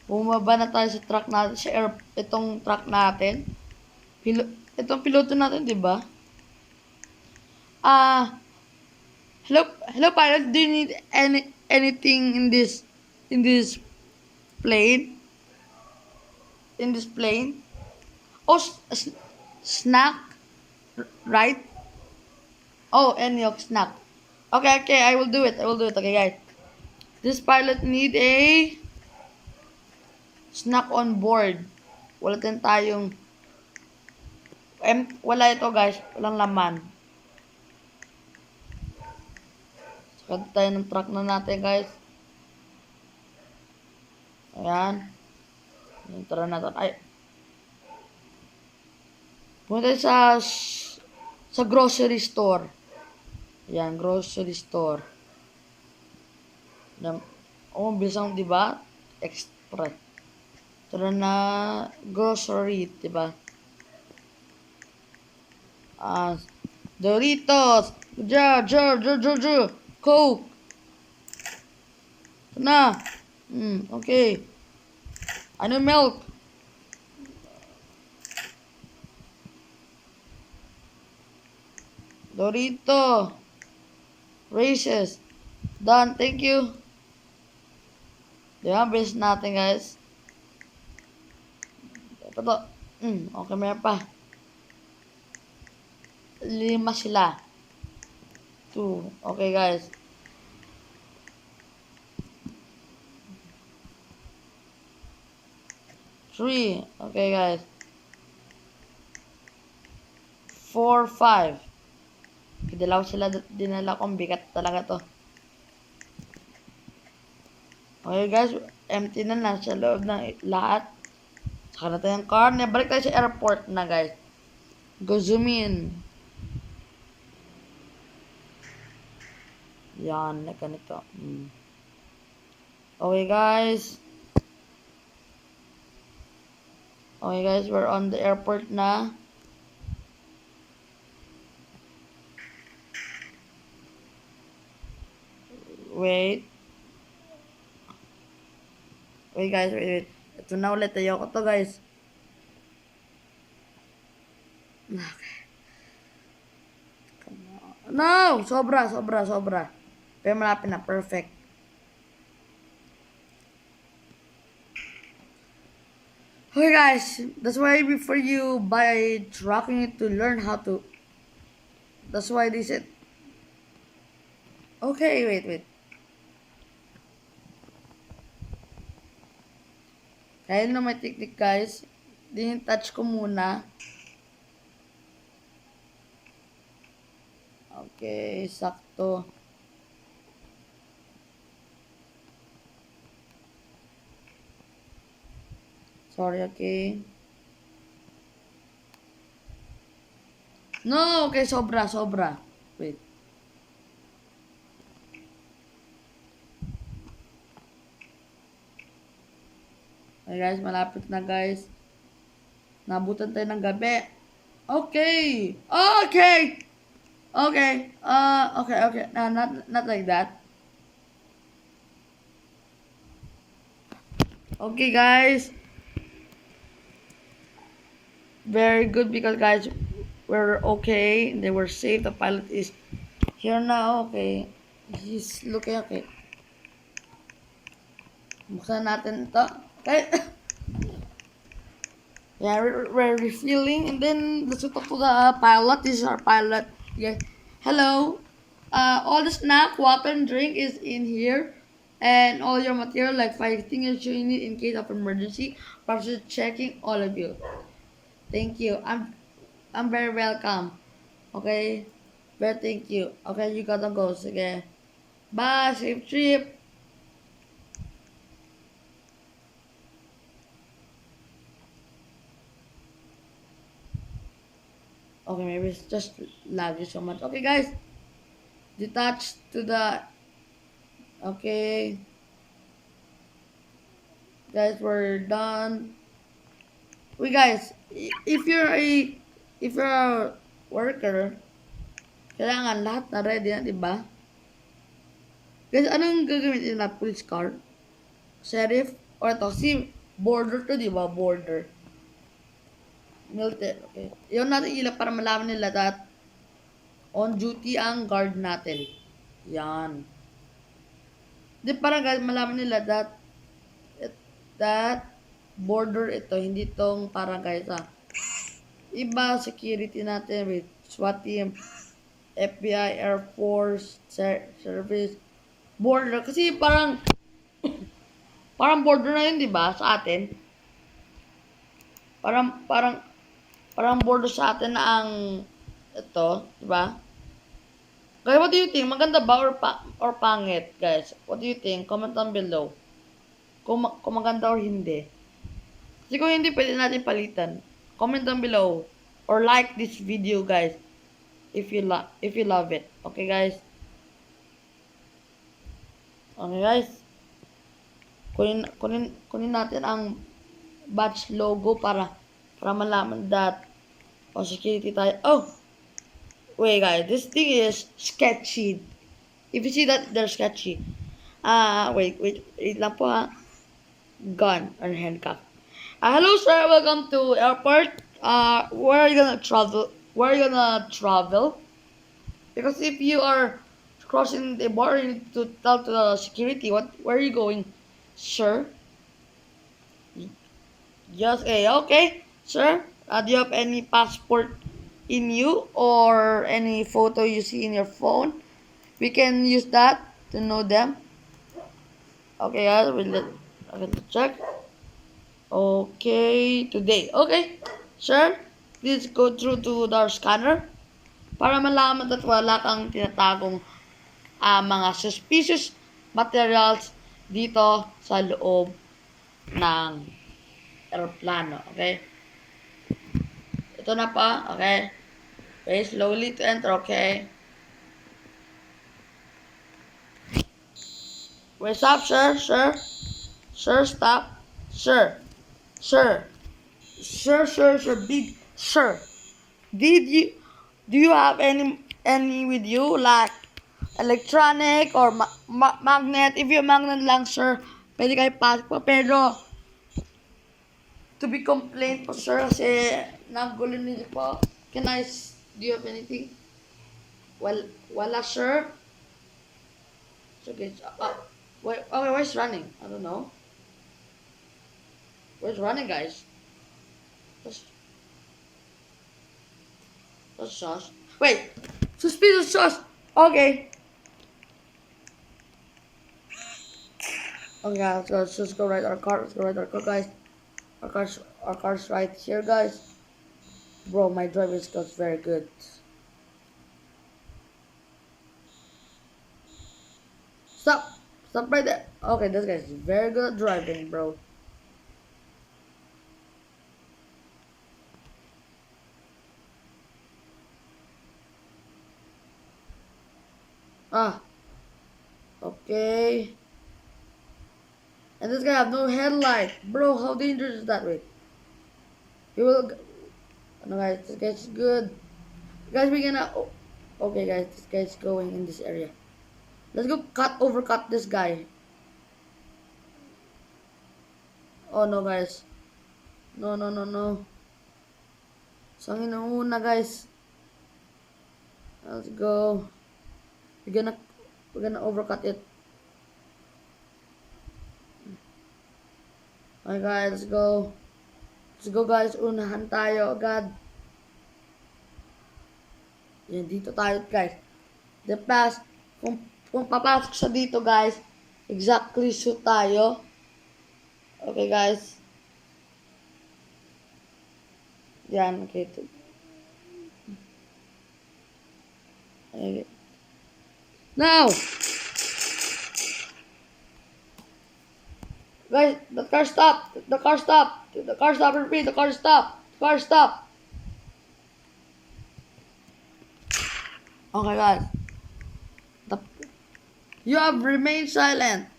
Bumaba na tayo sa truck natin, itong truck natin. Itong piloto natin, di ba? Hello pilot, do you need anything in this plane? In this plane? Oh, snack, right? Oh, any of snack. Okay, I will do it. Okay, guys. This pilot need a snack on board. Wala din tayong wala ito, guys. Walang laman. Sakad tayo ng truck na natin, guys. Ayan. Tara natin. Ay. Punta sa grocery store. Ayan, grocery store. Oh, bilisang, di ba? Express. Tara na grocery, di ba? Doritos, Coke. Ito na. Okay. Ano milk? Dorito. Races. Done. Thank you. Diba? Base natin, guys. Ito to. Okay, may pa. 5 sila. 2. Okay, guys. Three. Okay, guys. 4, 5. Dalawa sila dinala kong bigat talaga to. Okay, guys. Empty na nasa loob ng lahat. Saka na tayo yung car. Balik tayo sa airport na, guys. Go zoom in. Yan, na ganito. Okay, guys. Okay, guys, we're on the airport na. Wait. Wait, guys, wait. Ito na ulit. Ayoko to, guys. Okay. No! Sobra. Pero malapit na. Perfect. Okay, guys. That's why before you buy truck, you need to learn how to. That's why they said. Okay, wait. Kaya na may technique, guys. Touch ko muna. Okay, sakto. Sorry, okay. No, okay, sobra. Wait. Okay, guys, malapit na, guys. Nabutan tayo ng gabi. Okay. Okay. Not like that. Okay, guys. Very good because, guys, we're okay. They were safe. The pilot is here now. Okay. He's looking okay. Buksan natin ito. Okay. Yeah, we're refueling, and then let's talk to the pilot. This is our pilot. Yeah. Hello. All the snack, water, and drink is in here, and all your material like fire extinguisher you need in case of emergency. Process checking all of you. Thank you. I'm very welcome. Okay. Very thank you. Okay, you gotta go. Sige. Bye. Safe trip. Okay, maybe it's just lag you so much. Okay, guys. Detach to the. Okay. Guys, we're done. Wait, guys. If you're a worker, kailangan lahat na ready na, di ba? Guys, anong gagamitin na police car? Sheriff? Or ito? Border to, di ba? Border. Military. Okay. Yun natin ilap para malaman nila that on duty ang guard natin. Yan. Di para guys, malaman nila that border ito, hindi tong para guys iba security natin with SWAT team, FBI, Air Force, Service, border. Kasi parang border na yun, di ba, sa atin? Parang border sa atin na ang ito, di ba? Guys, what do you think? Maganda ba or pangit, guys? What do you think? Comment down below. Kung maganda or hindi. Kasi kung hindi, pwede natin palitan. Comment down below. Or like this video, guys. If you love it. Okay, guys? Okay, guys? Kunin natin ang badge logo para malaman that security tayo. Oh! Wait, guys. This thing is sketchy. If you see that, they're sketchy. Wait lang po ha. Gun or handcuff. Hello, sir. Welcome to airport. Where are you gonna travel? Because if you are crossing the border, you need to tell to the security where are you going, sir? Just okay, sir. Do you have any passport in you or any photo you see in your phone? We can use that to know them. Okay, guys. We'll check. Okay, today. Okay, sir. Please go through to the scanner para malaman at wala kang tinatagong mga suspicious materials dito sa loob ng aeroplano. Okay? Ito na pa. Okay? Wait, slowly to enter. Okay? Wait, stop, sir. Sir, stop. Sir. Big sir. Do you have any with you like electronic or magnet? If you magnet lang, sir, pwede kayo pasok po. Pero to be complained po, sir, kasi nagulo niyo po. Do you have anything? Wala, sir. So, okay, where's running? I don't know. Where's running, guys? That's sauce. Wait! Suspicious sauce! Okay. Okay, let's just go ride our car. Guys. Our car's right here, guys. Bro, my driving skills very good. Stop right there. Okay, this guy's very good at driving, bro. Okay. And this guy have no headlight. Bro, how dangerous is that? Wait. He will... No, guys, this guy's good. Guys, we're gonna... Okay, guys, this guy's going in this area. Let's go overcut this guy. Oh, no, guys. No. Sangin na una, guys. Let's go. We're gonna overcut it. Okay, guys, let's go. Let's go, guys. Unahan tayo agad. Yan, dito tayo, guys. The pass. Kung papasok sa dito, guys, exactly shoot tayo. Okay, guys. Yan, okay. Okay. Now! Guys, the car stopped. Repeat, the car stopped. Okay, guys. You have remained silent.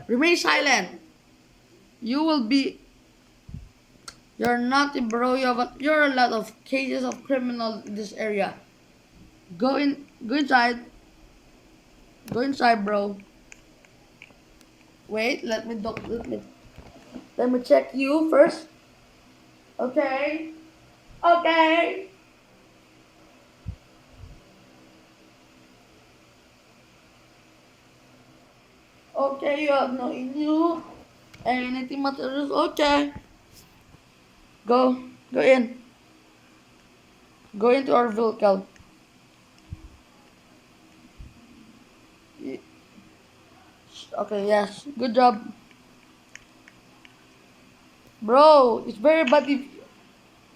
Remain silent. You're naughty, bro. You're a lot of cases of criminals in this area. Go inside. Go inside, bro. Wait, let me Let me check you first. Okay. Okay. Okay, you have no in you. Anything materials? Okay. Go. Go in. Go into our vehicle. Y- Okay, yes. Good job. Bro, it's very bad if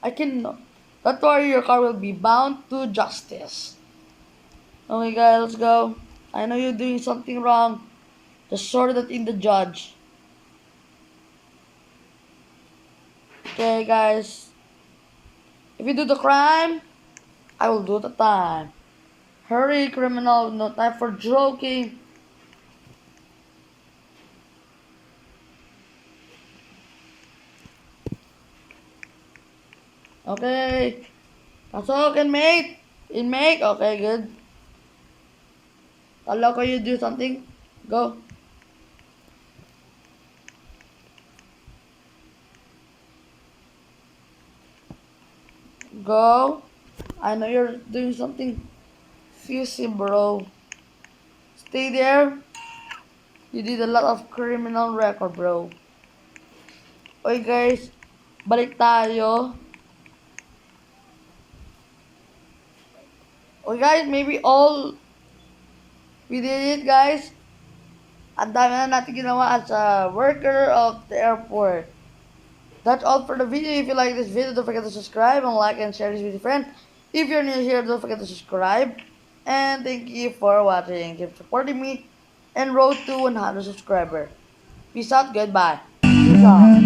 I can. Don't worry, your car will be bound to justice. Okay, guys, let's go. I know you're doing something wrong. Just sort that in the judge. Okay, guys. If you do the crime, I will do the time. Hurry, criminal. No time for joking. Okay. That's all, inmate. Inmate. Okay, good. Allow you do something. Go. Go. I know you're doing something fishy, bro. Stay there. You did a lot of criminal record, bro. Okay, guys. Balik tayo. Okay, guys. Maybe all we did it, guys. Ang dami na natin ginawa as a worker of the airport. That's all for the video. If you like this video, don't forget to subscribe and like and share this with your friends. If you're new here, don't forget to subscribe. And thank you for watching. Keep supporting me and road to 100 subscribers. Peace out. Goodbye. Peace out.